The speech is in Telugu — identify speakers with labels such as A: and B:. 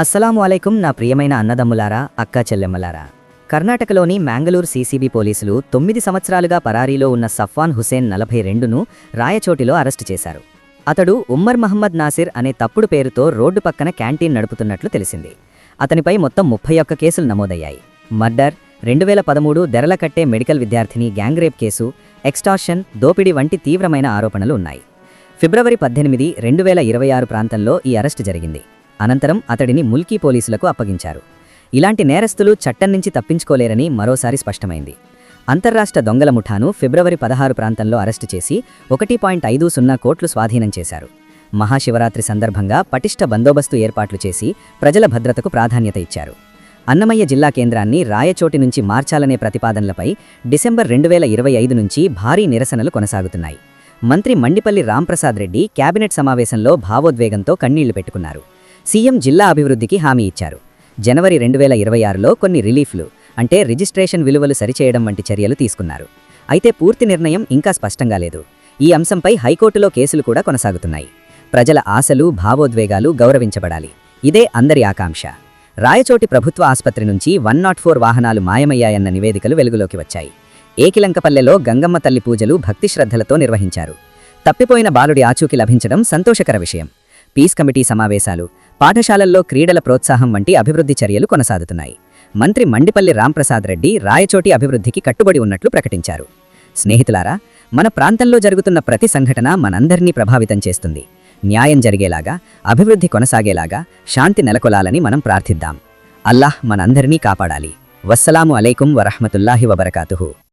A: అస్సలాము అలైకుం నా ప్రియమైన అన్నదమ్ములారా అక్కా చెల్లెమ్మలారా. కర్ణాటకలోని మ్యాంగళూరు సీసీబీ పోలీసులు 9 సంవత్సరాలుగా పరారీలో ఉన్న సఫ్వాన్ హుసేన్ 42ను రాయచోటిలో అరెస్టు చేశారు. అతడు ఉమ్మర్ మహమ్మద్ నాసిర్ అనే తప్పుడు పేరుతో రోడ్డు పక్కన క్యాంటీన్ నడుపుతున్నట్లు తెలిసింది. అతనిపై మొత్తం 31 కేసులు నమోదయ్యాయి. మర్డర్, 2013 దెరలకట్టే మెడికల్ విద్యార్థిని గ్యాంగ్రేప్ కేసు, ఎక్స్టార్షన్, దోపిడీ వంటి తీవ్రమైన ఆరోపణలు ఉన్నాయి. ఫిబ్రవరి 18, 2026 ప్రాంతంలో ఈ అరెస్టు జరిగింది. అనంతరం అతడిని ముల్కీ పోలీసులకు అప్పగించారు. ఇలాంటి నేరస్తులు చట్టం నుంచి తప్పించుకోలేరని మరోసారి స్పష్టమైంది. అంతర్రాష్ట్ర దొంగల ముఠాను ఫిబ్రవరి 16 ప్రాంతంలో అరెస్టు చేసి 1.50 కోట్లు స్వాధీనం చేశారు. మహాశివరాత్రి సందర్భంగా పటిష్ట బందోబస్తు ఏర్పాట్లు చేసి ప్రజల భద్రతకు ప్రాధాన్యత ఇచ్చారు. అన్నమయ్య జిల్లా కేంద్రాన్ని రాయచోటి నుంచి మార్చాలనే ప్రతిపాదనలపై డిసెంబర్ 2025 నుంచి భారీ నిరసనలు కొనసాగుతున్నాయి. మంత్రి మండిపల్లి రాంప్రసాద్ రెడ్డి కేబినెట్ సమావేశంలో భావోద్వేగంతో కన్నీళ్లు పెట్టుకున్నారు. సీఎం జిల్లా అభివృద్ధికి హామీ ఇచ్చారు. జనవరి 2026లో కొన్ని రిలీఫ్లు అంటే రిజిస్ట్రేషన్ విలువలు సరిచేయడం వంటి చర్యలు తీసుకున్నారు. అయితే పూర్తి నిర్ణయం ఇంకా స్పష్టంగా లేదు. ఈ అంశంపై హైకోర్టులో కేసులు కూడా కొనసాగుతున్నాయి. ప్రజల ఆశలు, భావోద్వేగాలు గౌరవించబడాలి. ఇదే అందరి ఆకాంక్ష. రాయచోటి ప్రభుత్వ ఆసుపత్రి నుంచి 104 వాహనాలు మాయమయ్యాయన్న నివేదికలు వెలుగులోకి వచ్చాయి. ఏకిలంకపల్లెలో గంగమ్మ తల్లి పూజలు భక్తి శ్రద్ధలతో నిర్వహించారు. తప్పిపోయిన బాలుడి ఆచూకీ లభించడం సంతోషకర విషయం. పీస్ కమిటీ సమావేశాలు, పాఠశాలల్లో క్రీడల ప్రోత్సాహం వంటి అభివృద్ధి చర్యలు కొనసాగుతున్నాయి. మంత్రి మండిపల్లి రాంప్రసాద్ రెడ్డి రాయచోటి అభివృద్ధికి కట్టుబడి ఉన్నట్లు ప్రకటించారు. స్నేహితులారా, మన ప్రాంతంలో జరుగుతున్న ప్రతి సంఘటన మనందరినీ ప్రభావితం చేస్తుంది. న్యాయం జరిగేలాగా, అభివృద్ధి కొనసాగేలాగా, శాంతి నెలకొలాలని మనం ప్రార్థిద్దాం. అల్లాహ్ మనందరినీ కాపాడాలి. వస్సలాము అలైకుం వరహ్మతుల్లాహి వబరకాతుహు.